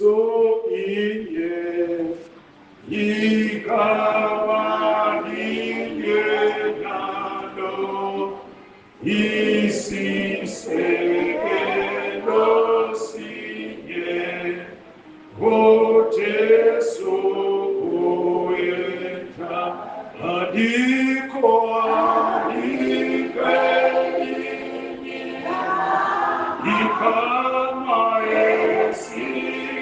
Jesu iye ikawaninye nalo isisekelo sinye Jesu uyetha adikho ikama esingasina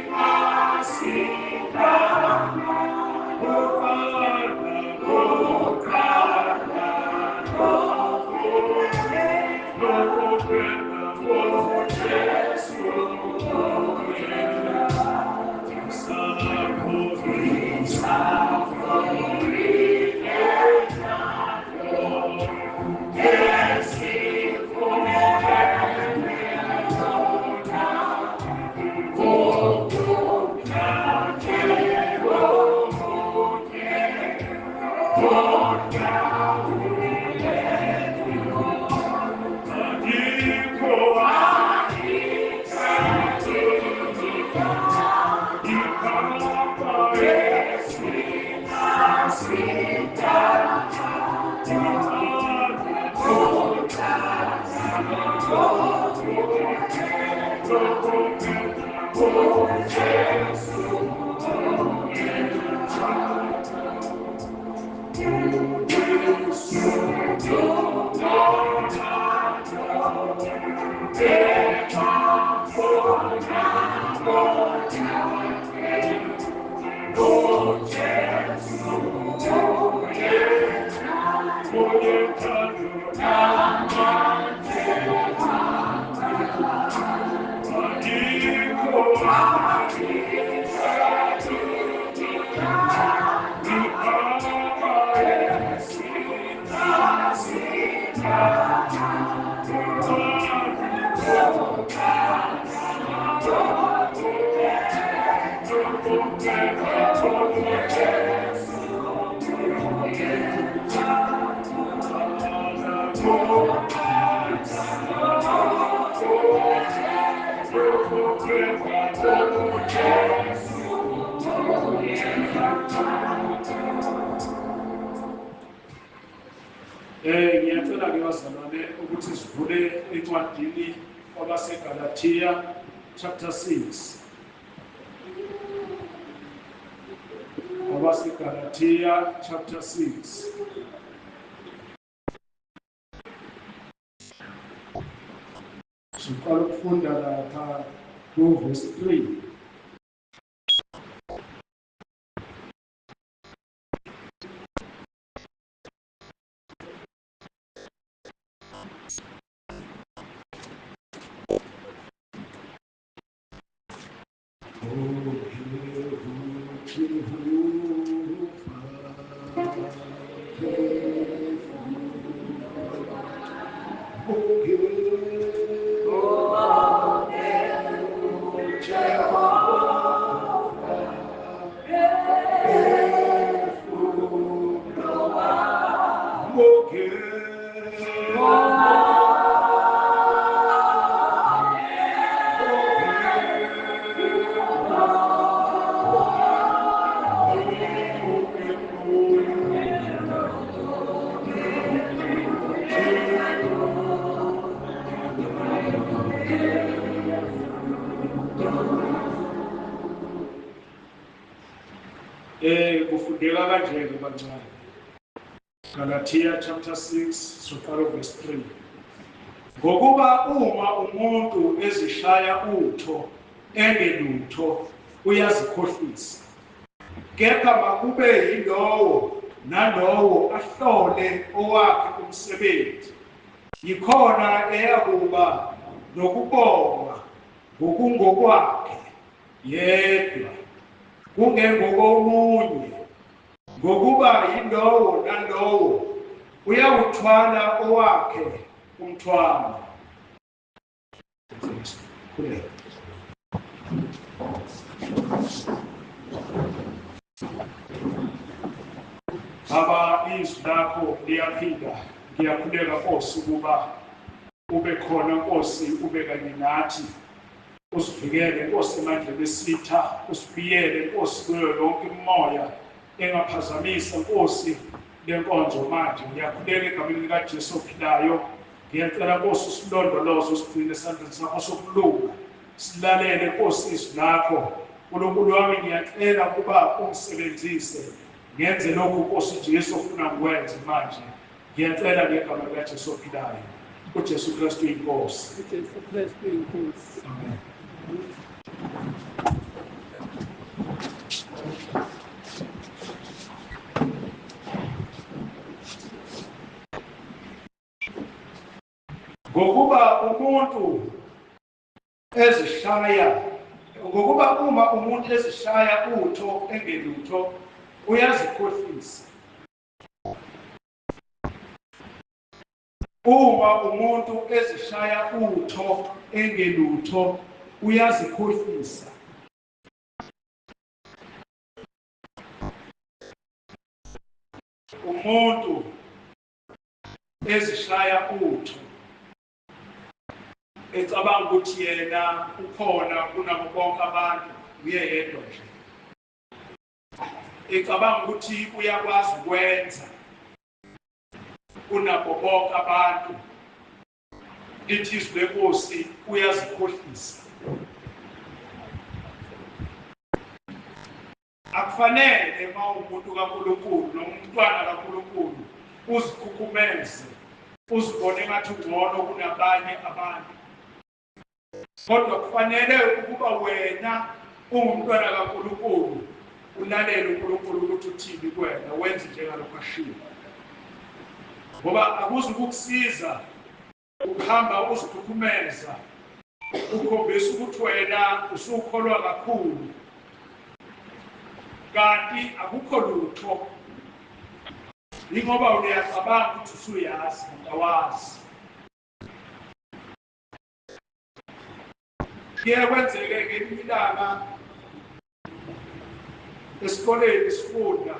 ngiyacela ke bazalwane ukuthi sivule encwadini kwabaseGalatia chapter 6 kwabaseGalatia chapter 6 siqala ukufunda lapha ku verse 3 kufundeka kanje ke bancane Galatia chapter 6 siqala verse 3 ngokuba uma umuntu ezishaya utho engelutho uyazikhohlisa kepha makube yilowo nalowo ahlole owakhe umsebenzi yikhona eyakuba nokubonga ngokungokwakhe yedwa kungengokomunye ngokuba yilowo nalowo uyawuthwala owakhe umthwalo Baba izwi lakho liyaphinda ngiyakhuleka Nkosi ukuba ube khona Nkosi ube kanye nathi usivikele Nkosi emandleni esitha, usibiyele Nkosi kuyo yonke imimoya engaphazamisa Nkosi lenkonzo manje. Ngiyakhulela egameni likaJesu ophilayo, ngiyacela Nkosi usilondoloze, usigcine esandleni sakho sokulunga, silalele Nkosi izwi lakho. uNkulunkulu wami ngiyacela ukuba ungisebenzise ngenze lokhu Nkosi Jesu ofuna ngikwenze manje. Ngiyacela ngegama likaJesu ophilayo, uJesu Kristu inkosi. uJesu Kristu inkosi. Amen. Ngokuba uma umuntu ezishaya utho engelutho uyazikhohlisa. Uma umuntu ezishaya utho engelutho uyazikhohlisa. Umuntu ezishaya utho ecabanga ukuthi yena ukhona kunabo bonke abantu, uyedwa nje. Ecabanga ukuthi uyakwazi ukwenza kunabo bonke abantu. Lithi izwi leNkosi uyazikhohlisa. Akufanele uma umuntu kaNkulunkulu noma umntwana kaNkulunkulu uzikhukhumeze, uzibone ngathi ungcono kunabanye abantu. Kodwa kufanele ukuba wena ungumntwana kaNkulunkulu ulalele uNkulunkulu ukuthi uthini kuwena, wenze njengalokho ashiwo. Ngoba akuzukukusiza ukuhamba uzikhukhumeza, ukhombisa ukuthi wena usukholwa kakhulu, kanti akukho lutho. Ingoba uyacabanga ukuthi usuyazi, awazi. Kuye kwenzeke ngelinye ilanga esikoleni sifunda,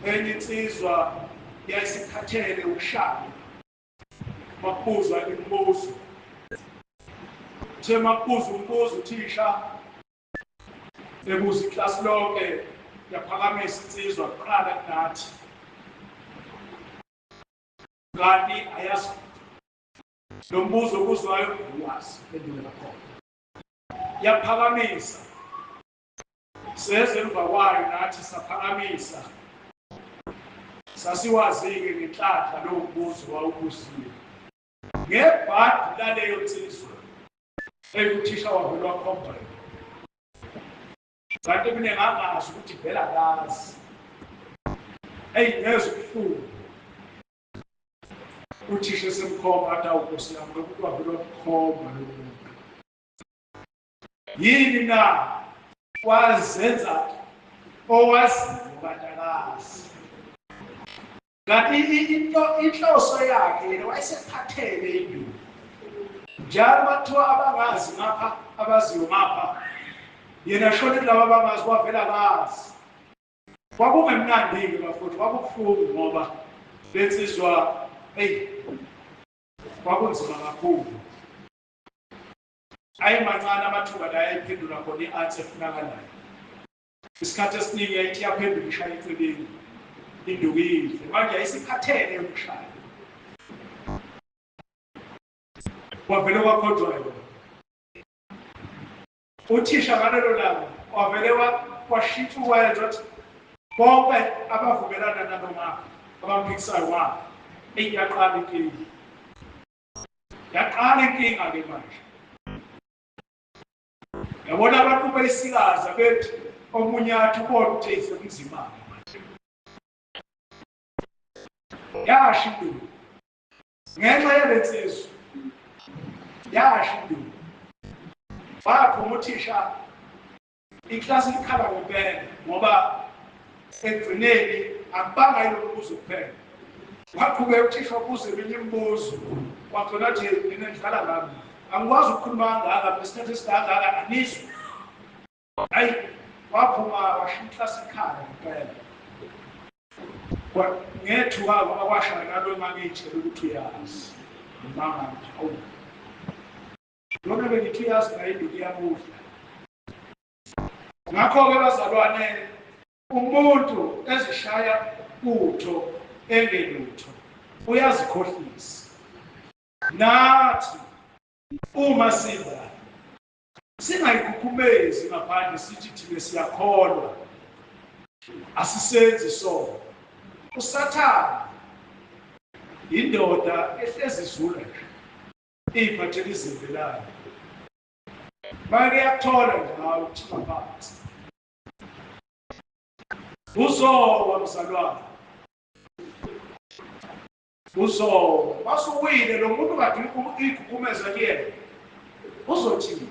enye insizwa yayisikhathele ukushaya. Makubuzwa imibuzo, uthe makubuza umbuzo uthisha ebuza iklasi lonke, yaphakamisa insizwa kuqala kunathi, kanti ayazi lo mbuzo obuzwayo uwazi pendula khona. Yaphakamisa, seze emva kwayo nathi saphakamisa, sasiwazi-ke ngenhlanhla lowo mbuzo wawubuziwe. Ngebhadi laleyo nsizwa eyuthisha wavele wakhomba, kanti mina ngangazi ukuthi vela kazi. Ngezwe ubuhlungu, uthisha esemkhomba athi awuNkosi yami, lokuthi wavele wakukhomba lo muntu. Yini na wazenza owaziyo kanti akazi? Kanti inhloso yakhe yena wayesekhathele induku. Njalo bathiwa abangazi ngapha, abaziyo ngapha, yena shone laba abangazi wavela kazi. Kwakungemnandi-ke bafowethu, kwakubuhlungu ngoba lensizwa kwakunzima kakhulu. Ayimancane amathuba la yayiphendula khona i-answer efunakalayo. Isikhathi esiningi yayithi yaphendula ishaya eceleni, induku iyihle. Manje yayisikhathele ukushaya. Wavele wakhonjwa yona. Uthisha ngalelo langa wavele washintsha ukwenza ukuthi bonke abavumelana nanomama abamphikisanayo wakhe, yaqala inkinga. Yaqala inkinga-ke manje. Yabona abantu beyisikaza bethi omunye athi ubona ukuthi isemzimane manje. Yasho induku ngenxa yalensizwa, yasho induku. Waphuma uthisha iklasi likhala ngempela ngoba ekugcineni akubanga yilo mbuzo kuphela. Waqhubeka uthisha wabuza eminye imibuzo, wagcina athi mina ngidlala ngami, angikwazi ukukhuluma kangaka, nesikhathi esikangaka anizwa. Hayi, waphuma washiya iklasi ikhala ngempela. Ngethuka ngoba kwashaya nalo engangiyitshela ukuthi uyazi. Ngimanga nje, awu. lona bengithi uyazi ngayiduku yamuhla. Ngakho-ke bazalwane, umuntu ezishaya utho engelutho uyazikhohlisa. Nathi uma sidla singayikhukhumezi ngaphandle sithi thina siyakholwa, asisenzi sono. USathane indoda ehlezi izula iphathele izimbi layo. Manje yakuthola ngawo uthima phansi. Uzowa mzalwane. Uzowa. Masuwile lo muntu kade ikhukhumeza kuyena. Uzothini?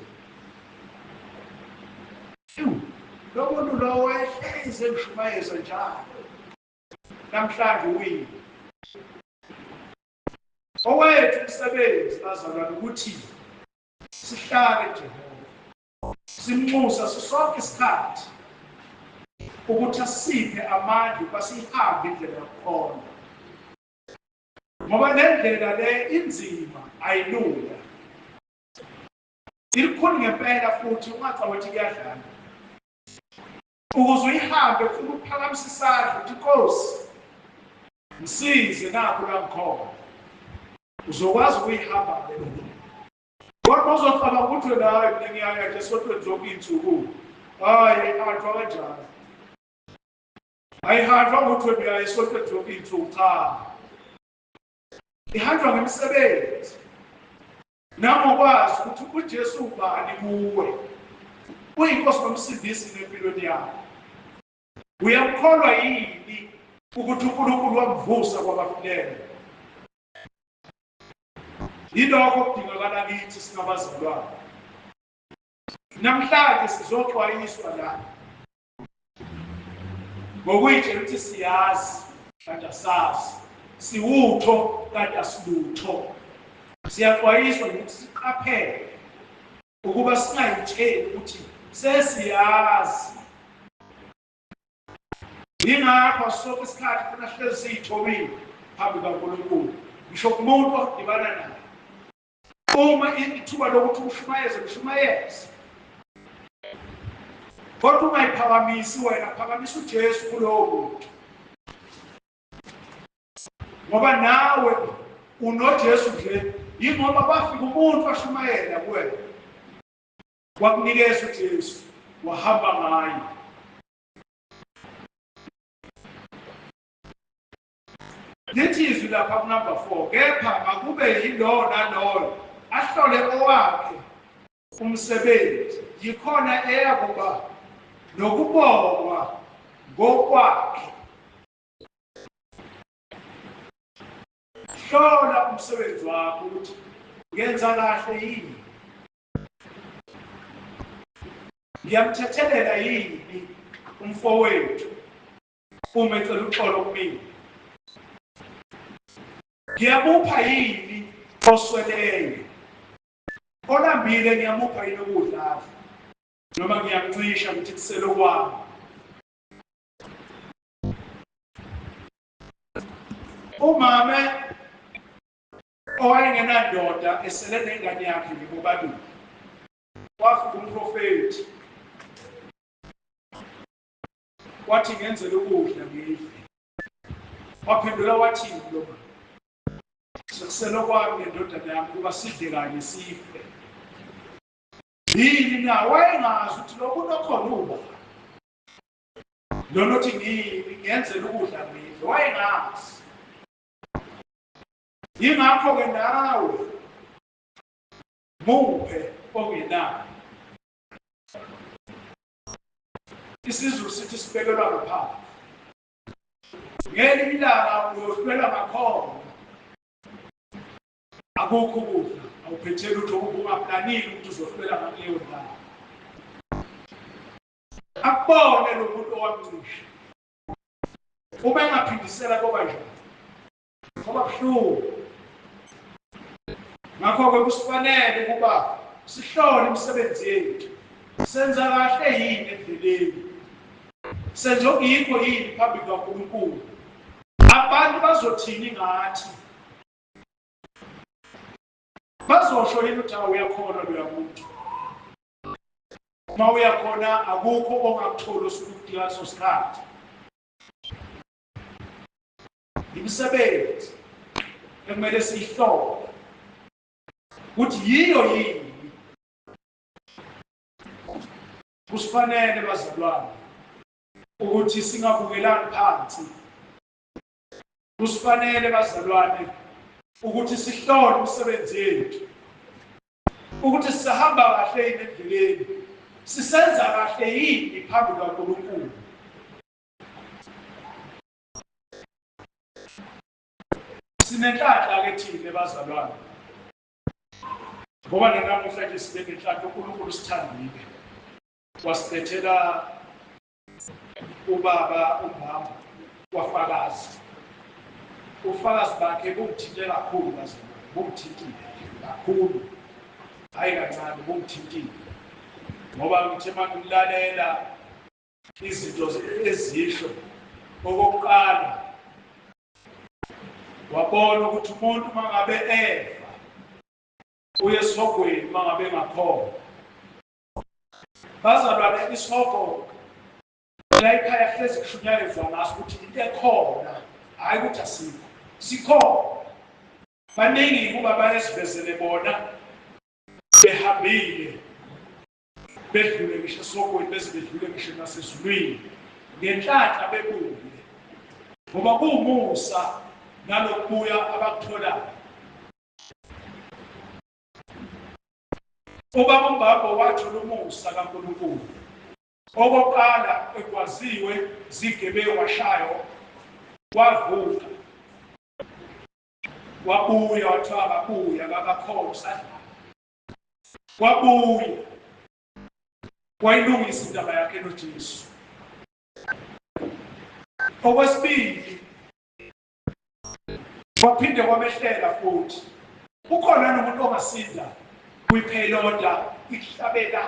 Lo muntu lo wayehlezi emshumayeza njalo. Namhlanje uwile. Owethu umsebenzi bazalwane ukuthi sihlale Jehova. Simnxusa sonke isikhathi ukuthi asiphe amandla ukuba sihambe indlela yokukhona. Ngoba lendlela le inzima ayilula. Ilikhuni ngempela futhi ungacabangi kuyadlala. Ukuze uyihambe ufuna ukuphakamisa isandla uthi Nkosi msize nakho la ngikhona. Uzokwazi ukuyihamba le nto. Kodwa uzofaka ukuthi la mina ngiyaya nje sokuthi zonke izinsuku. Hayi ahanjwa kanjani. Ayihanjwa ukuthi uyaye sokuthi zonke izinsuku cha. Ihanjwa ngemisebenzi. Nangokwazi ukuthi uJesu ubani kuwe. Uyinkosi nomsindisi nempilweni yakho. Uyamkholwa yini ukuthi uNkulunkulu wamvusa kwabafileyo? Yilokho kudingakala kithi singabazalwane. Namhlanje sizoxwayiswa la. Ngokuyitshela ukuthi siyazi kanti asazi. Siwutho kanti asilutho. Siyaxwayiswa ukuthi siqaphele ukuba singayitsheli ukuthi sesiyazi. Yingakho sonke isikhathi funa sihlezi siyithobile phambi kaNkulunkulu. Ngisho kumuntu odibana naye. Uma ithuba lokuthi ushumayeze. Kodwa ungayiphakamisi wena, phakamisa uJesu kulowo muntu. Ngoba nawe unoJesu nje, yingoba bafika umuntu washumayela kuwena. Wakunikeza uJesu, wahamba ngaye. Lithi izwi lapha kunumber 4, kepha makube yilo naloyo ahlole owakhe umsebenzi, yikhona eyakuba nokubongwa ngokwakhe. Hlola umsebenzi wakho ukuthi ngenza kahle yini. Ngiyamthethelela yini umfowethu uma ecela uxolo kumina. Ngiyamupha yini osweleyo. Olambile ngiyamupha yini ukudla noma ngiyamcisha ukuthi kusele kwami. Umama owayengenandoda esele nengane yakhe ngibobabili. Wafika umprofeti. Wathi ngenzele ukudla ngidle. Waphendula wathi lo mama, sekusele kwami nendodana yami kuba sidle kanye sife. Yini na wayengazi ukuthi lo muntu okhona uba. Lona othi ngenzele ukudla ngidle wayengazi. Yingakho-ke nawe muphe ongenayo. Isizulu sithi sibekelwa ngaphansi. Ngelinye ilanga uyohlwela ngakhono. Akukho ukudla, awuphetheli lutho ungaplanile ukuthi uzohlwela ngaleyo ndawo. Akubone lo muntu owamcisha. Uma engaphindisela koba njani. Ngoba buhlungu. Ngakho-ke kusifanele ukuba sihlole imisebenzi yethu. Senza kahle yini endleleni? Senza okuyikho yini phambi kaNkulunkulu? Abantu bazothini ngathi? bazosho yini ukuthi awuyakhona loya muntu uma uyakhona akukho ongakuthola usuku leso sikhathi imisebenzi ekumele siyihlole ukuthi yiyo yini kusifanele bazalwane ukuthi singabukelani phansi kusifanele bazalwane ukuthi sihlole imisebenzi yethu ukuthi sihamba kahle endleleni sisenza kahle yini phambi kaNkulunkulu sinenhlanhla ke thina bazalwane ngoba namuhla nje sibe nenhlanhla uNkulunkulu sithandile wasilethela ubaba umama wafakazi ufakazi bakhe bumthinte kakhulu bazalwane bumthintile kakhulu hayi kancane bumthintile ngoba ngithe mangimlalela izinto ezisho okokuqala wabona ukuthi umuntu mangabe efa uye esogweni mangabe ngakhona bazalwane isogo la ekhaya hlezi kushunyayezwa ngaso ukuthi into ekhona hayi ukuthi asikho sikhona baningi kuba bayesivezele bona behambile bedlule ngisho esogweni bese bedlule ngisho nasezulwini ngenhlanhla bebuye ngoba kuwumusa nalokubuya abakutholayo ubaba uMbambo wathola umusa kaNkulunkulu okokuqala ekwaziwe zigebengu washayo wavuka wabuya wathiwa akabuya akakhosa wabuya wayilungisa indaba yakhe noJesu okwesibili waphinde kwamehlela futhi ukhona nomuntu ongasinda kwiphayilota ihlabela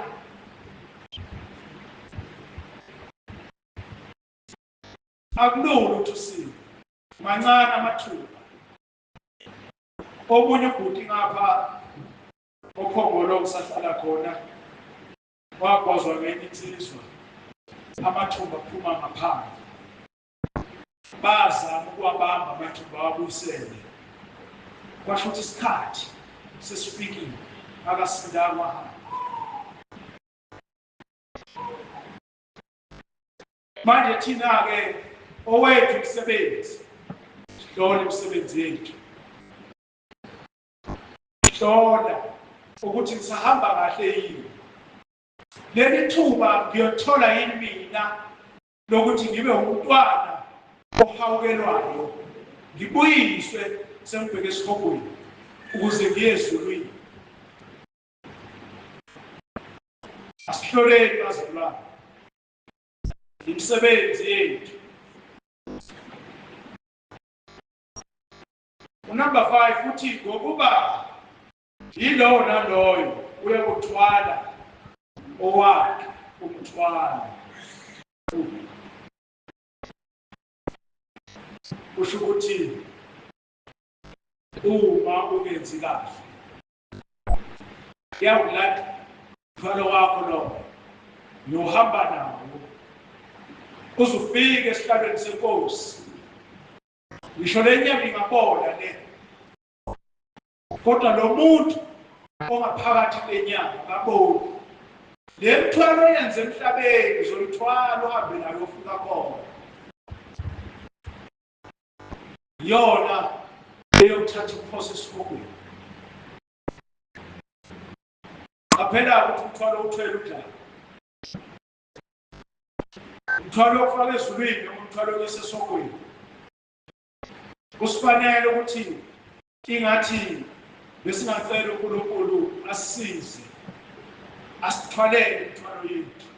akulula ukuthi usinde mancane amathuba omunye ubhuti ngapha okhongolo kusahlala khona wakwazwa ngenye insizwa amathuba aphuma ngaphandle bazama ukuwabamba amathuba wabuyisele kwasho ukuthi isikhathi sesifikile akasindakwa hamba manje thina-ke owethu umsebenzi hlola imisebenzi yethu hlola ukuthi ngisahamba kahle yini leli thuba ngiyothola yini mina lokuthi ngibe umntwana ohawukelwayo ngibuyiswe sengibheke esihogweni ukuze ngiye ezulwini asihloleni bazalwane imisebenzi yethu unumber 5 uthi ngokuba yilowo naloyo uyakuthwala owakhe umthwalo kusho ukuthi uma ungenzi kahle yawulanda umthwalo wakho lo nohamba nawo uzufika esihlalweni senkosi ngisho lenyama ingabona le kodwa lo muntu ongaphakathi lenyama kaboni le mthwalo yenze emhlabeni uzolithwala uhambe nayo ufika khona yona eyokuthatha ukuphosa esifubeni qaphela ukuthi umthwalo uthwele udala umthwalo wokufaka ezulwini umthwalo wesesogweni kusifanele ukuthi ingathi besingacela uNkulunkulu asisize asithwalele imithwalo yethu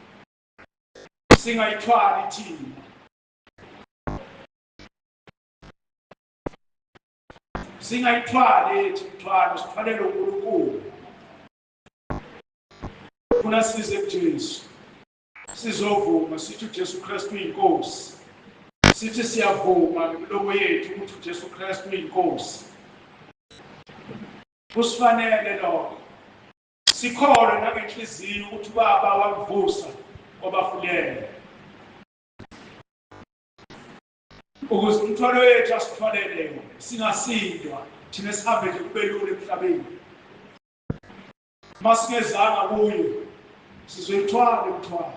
singayithwali thina singayithwali imithwalo sithwalele uNkulunkulu funa size kuJesu sizovuma sithi uJesu Kristu uyinkosi sithi siyavuma ngemilomo yethu ukuthi uJesu Kristu uyinkosi kusifanele lokho sikholwe nangenhliziyo ukuthi ubaba wakuvusa obafulele ukuze umthwalo wethu asithwalele singasindwa thina sihambe nje kubelule emhlabeni masingezanga kuye sizoyithwala umthwalo.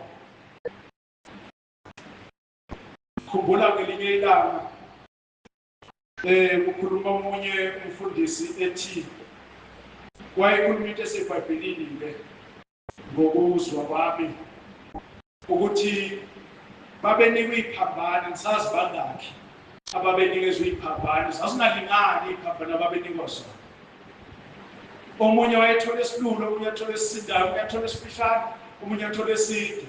Khumbula ngelinye ilanga kukhuluma omunye umfundisi ethi wayekhuluma into eseBhayibhelini le ngokuzwa kwami ukuthi babenikwe iphambane ngisazi bangakhi ababenikezwe iphambane zazingalingani iphambane ababenikwa zona. Omunye wayethola esilulo, omunye athola esisindayo, omunye athola esifishane, omunye athola eside.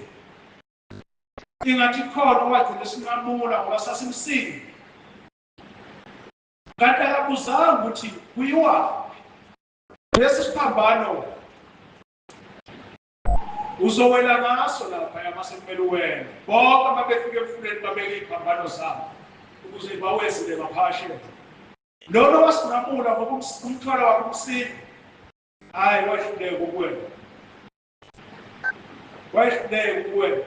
Ingathi khona wagcina esinqamula ngoba sasimsini kanti akabuzanga ukuthi kuyiwaphi lesi siphambano uzowela ngaso lapha yamasekumele uwena. Bonke ababefika emfuleni babeke iphambano zabo ukuze bawezile baphashe. Lona wasinqamula ngoba umthwalo wakhe umsini hayi wahluleka ukuwena, wahluleka ukuwena.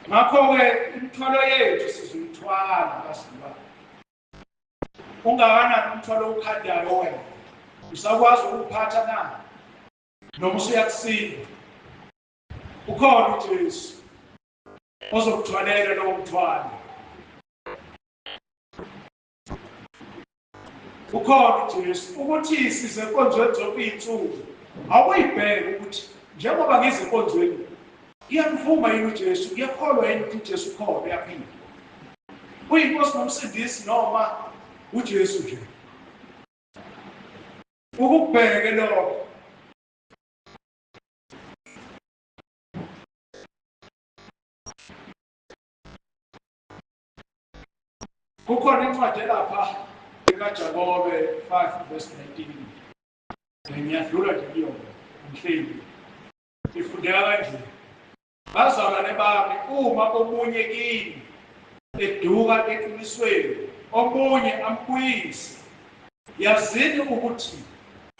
Ngakho-ke imithwalo yethu sizoyithwala kaziba ungakanani umthwalo ukhandayo wena usakwazi ukuphatha na noma usuyakusinda. Ukhona uJesu ozokuthwalela lowo mthwalo. Ukhona uJesu ukuthi size enkonzweni zonke iy'nsuku awuyibheke ukuthi njengoba ngize enkonzweni iyamvuma yini uJesu, ngiyakholwa yini ukuthi uJesu ukhona uyaphila, uyinkosi nomsindisi noma uJesu nje. Ukubheke lokho kukhona incwadi lapha kaJakobe 5:19 ngiyadlula nje kuyona umhlengi ifundeka kanje: bazalwane bami, uma omunye kini eduka eqinisweni omunye ambuyise, yazini ukuthi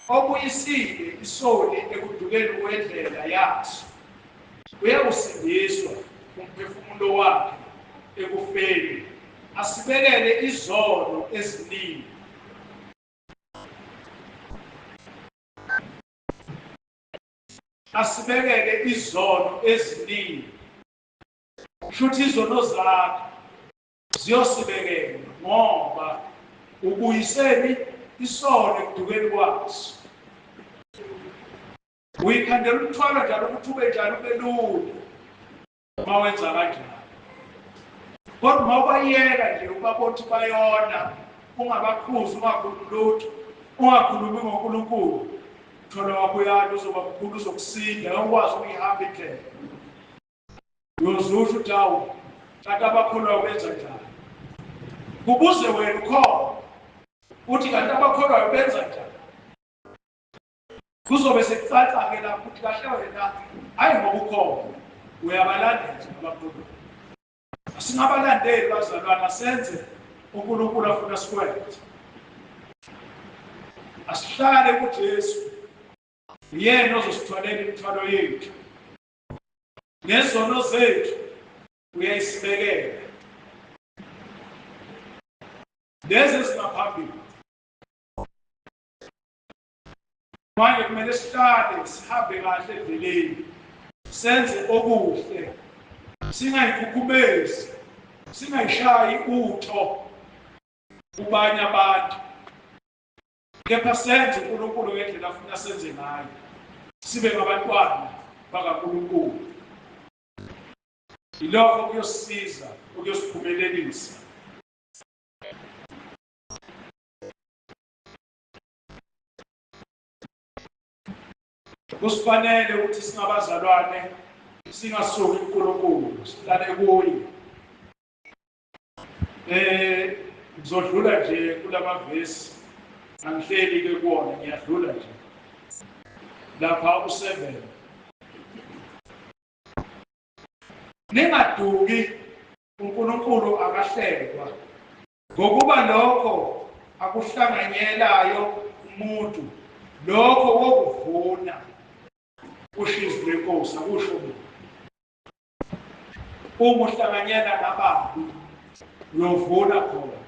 obuyisile isoni ekudukeni kwendlela yaso uyakusindiswa umphefumulo wakhe ekufeni, asibekele izono eziningi. Asibekele izono eziningi. Shuthi izono zakhe ziyosibekela ngoba ubuyiseni isono ekudukeni kwaso. Uyikhandela umthwalo njalo ukuthi ube njalo ube lula uma wenza kanjalo. Kodwa uma ubayeka nje ubabona ukuthi bayona, ungabakhuzi, ungakhulumi lutho, ungakhulumi ngoNkulunkulu, umthwalo wakho uyala uzoba mkhulu, uzokusinda, ukwazi ukuyihamba indlela. Uyozusho ukuthi hawu kanti abakholwayo benza njani. Kubuze wena ukhona uthi kanti abakholwayo benza njani. Kuzobe sekucaca-ke lapho ukuthi kahle wena hayi ngoba ukhona uyabalandela abakholwayo. Singabalandeli bazalwana, senze uNkulunkulu afuna sikwenze. Asihlale kuJesu, yena ozosithwalela imithwalo yethu nezono zethu uyayisibekela. Lezi ezingaphambili manje kumele sihlale sihambe kahle endleleni, senze okuhle, singayikhukhumezi, singayishayi utho kubanye abantu, kepha senze uNkulunkulu ngendlela afuna senze ngayo, sibe ngabantwana bakaNkulunkulu. Ilokho kuyosisiza, kuyosiphumelelisa. Kusifanele ukuthi singabazalwane singasuki uNkulunkulu, sihlale kuye. Ngizodlula nje kulamavesi, angihleli-ke kuwona, ngiyadlula nje lapha u7. Ningaduki, uNkulunkulu akahlekwa, ngokuba lokho akuhlanganyelayo umuntu lokho wokuvuna ushizi lenkosi akusho mina. Uma uhlanganyela nabantu uyovuna khona.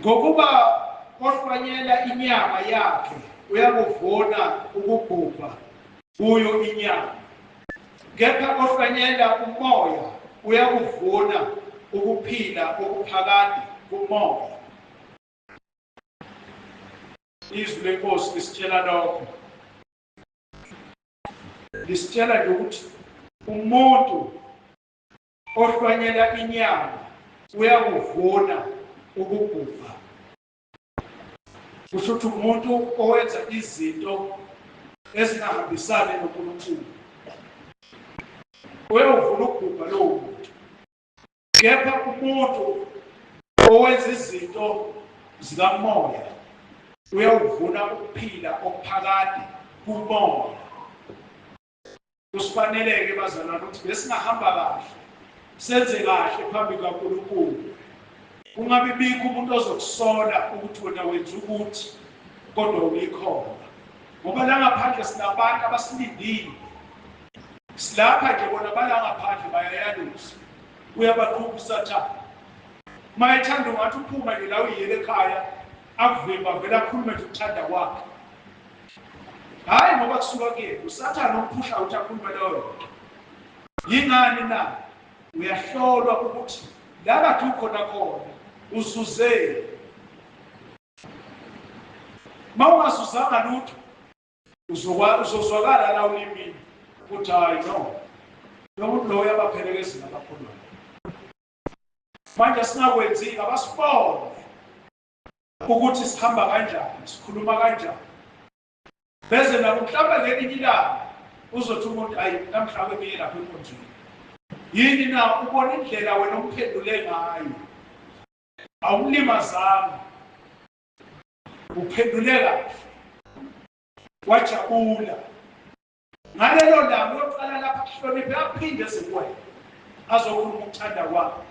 Ngokuba ohlwanyela inyama yakhe uyakuvuna ukubhubha kuyo inyama. Kepha ohlwanyela umoya uyakuvuna ukuphila okuphakade kumoya. Izwi lenkosi lisitshela lokho. Lisitshela nje ukuthi umuntu ohlwanyela inyama uyakuvuna ukubhubha. Kusho ukuthi umuntu owenza izinto ezingahambisani noNkulunkulu uyavuna ukubhubha lowo muntu. Kepha umuntu owenza izinto zikamoya uyavuna ukuphila okuphakade kumoya. Kusifaneleke bazalwane ukuthi besingahamba kahle senze kahle phambi kaNkulunkulu. Kungabi bikho umuntu ozokusola ukuthi wena wenza ukuthi kodwa uyikhona. Ngoba la ngaphandle sinabantu abasilindile. Silapha nje bona bala ngaphandle bayayalusa. Uyabaqhuba usathane. Mayethanda ungathi uphuma nje la uyiyele ekhaya akuvimba vele akhulume nje ukuthanda kwakhe. Hayi ngoba kusuka kuyena usathane umphusha ukuthi akhulume leyo. Yingani na? Uyahlolwa ukuthi la bathi ukhona khona uzuzeni. Mawungazuzanga lutho uzozwakala la ulimini ukuthi hayi no. Lo muntu lo uyabaphelekeza nabakhulu. Manje singakwenzi abasibone ukuthi sihamba kanjani, sikhuluma kanjani. Bese nabo mhlawumbe ngelinye ilanga uzothi umuntu ayi namhlanje beye lapha enkonzweni. Yini na ubona indlela wena umphendule ngayo. Awulimazanga. Uphendule kahle. Wajabula. Ngalelo langa uyoqala lapha kuhloniphe aphinde ezikuwena. Azokhuluma ukuthanda kwakhe.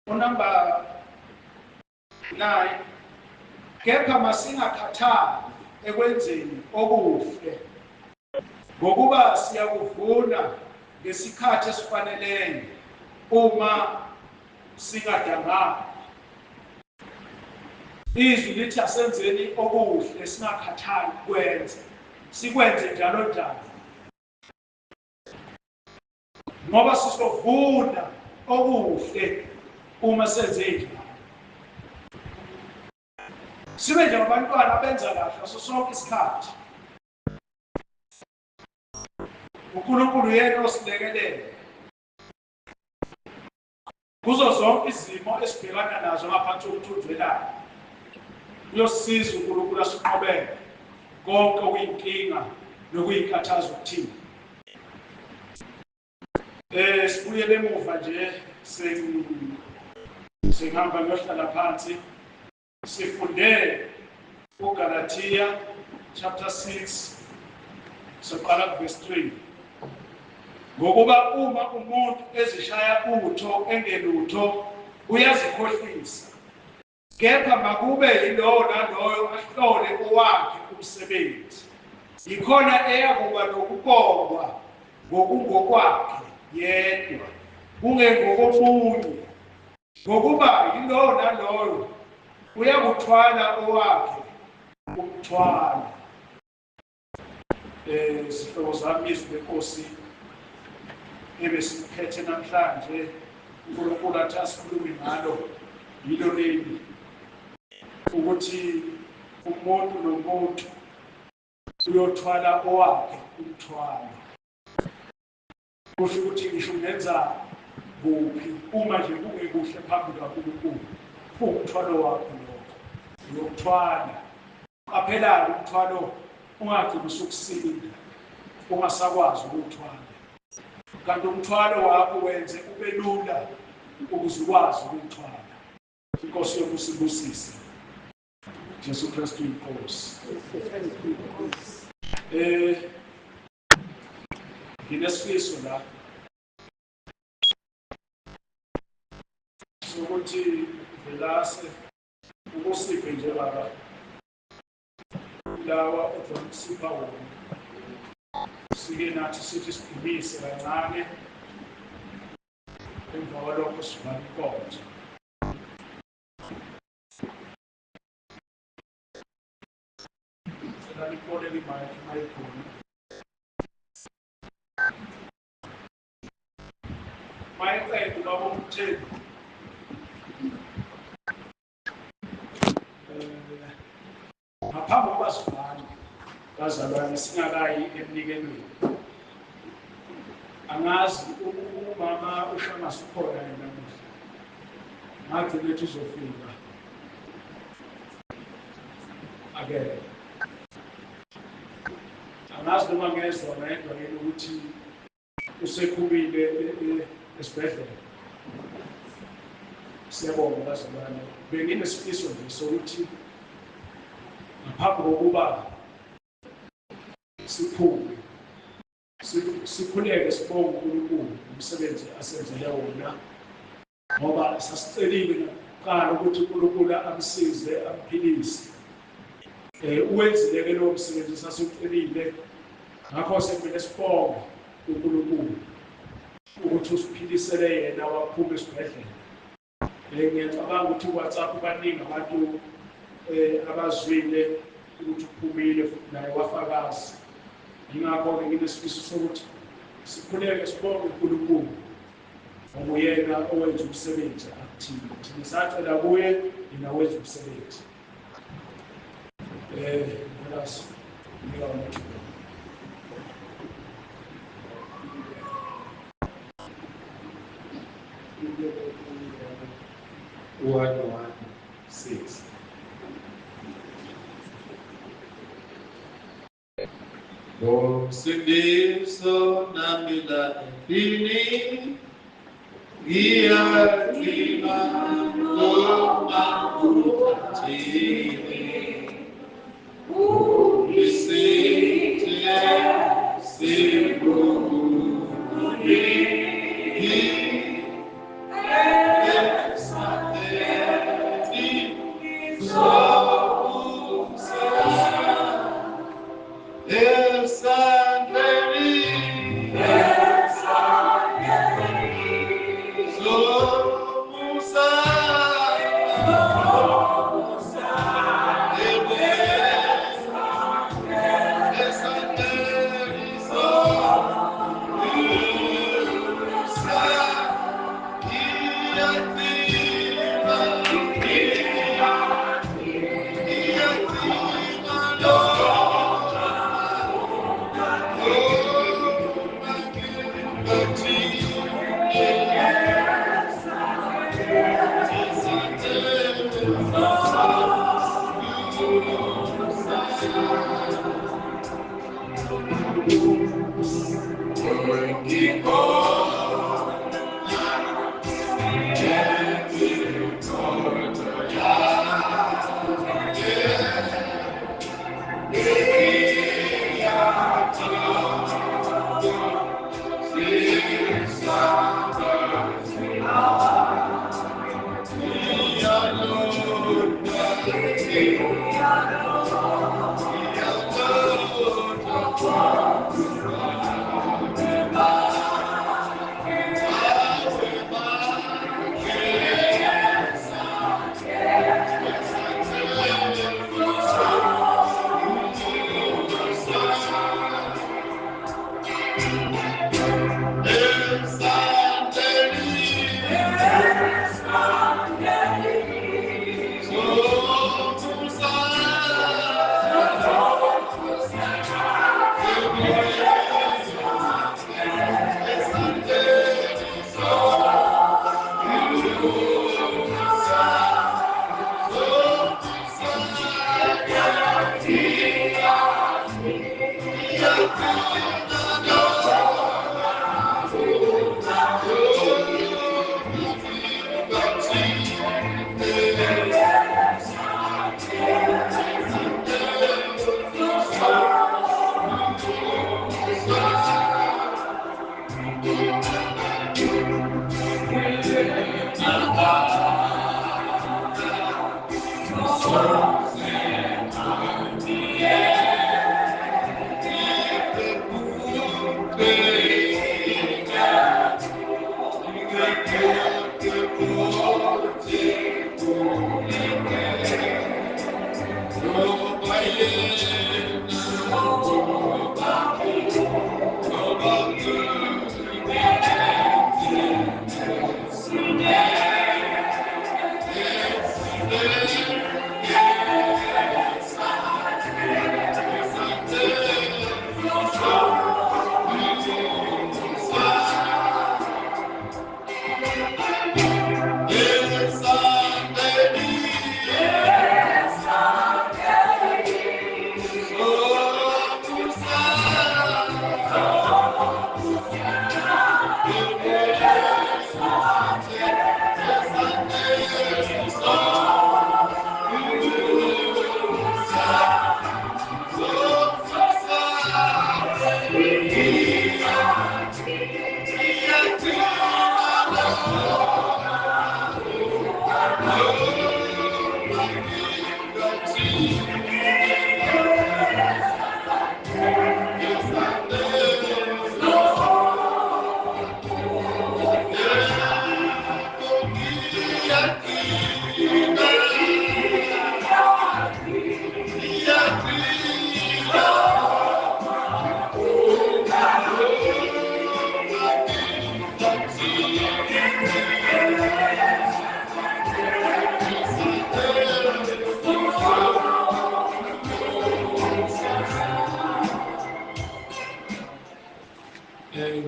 Number 9. Kepha masingakhathali ekwenzeni okuhle. Ngokuba siyakuvuna ngesikhathi esifaneleyo uma singadanganga. Izwi lithi asenzeni okuhle singakhathali kwenza. Sikwenze njalo njalo. Ngoba sizovuna okuhle uma senze njalo. Sibe njengabantwana abenza kahle ngaso sonke isikhathi. uNkulunkulu yena osilekelela kuzo zonke izimo esibhekana nazo ngaphansi kokuthunjelana. Uyosiza uNkulunkulu asiqobele konke okuyinkinga nokuyikhathaza kuthina. Sibuyele emuva nje sengihamba ngiyohlala phansi. Sifunde uGalatia chapter 6 soqala verse 3. Ngokuba uma umuntu ezishaya utho engelutho uyazikhohlisa. Kepha makube yilowo naloyo ahlole owakhe umsebenzi. Yikhona eyakuba nokubongwa ngokungokwakhe yedwa kungengokomunye. Ngokuba yilowo naloyo uyakuthwala owakhe umthwalo. Sihlobo zami izwi lenkosi ebesikhethe namhlanje uNkulunkulu athi asikhulume ngalo yilo leli ukuthi umuntu nomuntu uyothwala owakhe umthwalo. Kusho ukuthi ngisho ungenza kuphi uma nje kungekuhle phambi kaNkulunkulu umthwalo wakho lokho uyokuthwala. Qaphela umthwalo ungagcini usukusinda ungasakwazi ukuthwala. Kanti umthwalo wakho wenze ube lula ukuze ukwazi ukuthwala. Inkosi yokusibusisa. Jesu Kristu inkosi. Nginesifiso la ukuthi velase ukusiphe nje baba lawa okusipha wona sike nathi sithi sidumise kancane emva kwalokho sivala inkonzo. Likolele imali mayikhona mayiqeda ubaba umtheni ngaphambi kokuba sivale bazalwane singakayi emnikelweni angazi umama uShamasi ukhona yena namuhla ngathi lethu uzofika akele angazi noma ngezwa ngedwa yena ukuthi usekhulile esibhedlela. Siyabonga bazalwane, benginesifiso nje sokuthi ngaphambi kokuba siphume sikhuleke sibonge uNkulunkulu umsebenzi asenzele wona ngoba sasicelile kuqala ukuthi uNkulunkulu amsize amphilise. Uwenzile-ke lowo msebenzi sasiwucelile ngakho sekumele sibonge uNkulunkulu ukuthi usiphilisele yena waphuma esibhedlela. Ngiyacabanga ukuthi uWhatsApp baningi abantu abazwile ukuthi uphumile futhi naye wafakazi. Yingakho-ke nginesifiso sokuthi sikhuleke sibonge uNkulunkulu ngoba uyena owenza umsebenzi akuthini. Thina sacela kuye, yena wenza umsebenzi. Ngiyalazi ngiyawuthi 1:16. Sindiso namila empini giyatima noma uthathini unisithe sibukuni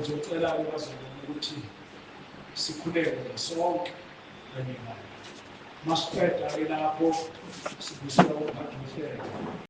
ngizocela abazalwane ukuthi sikhuleke sonke kanye naye. Masiqeda ke lapho sibusela umphathi wehlelo.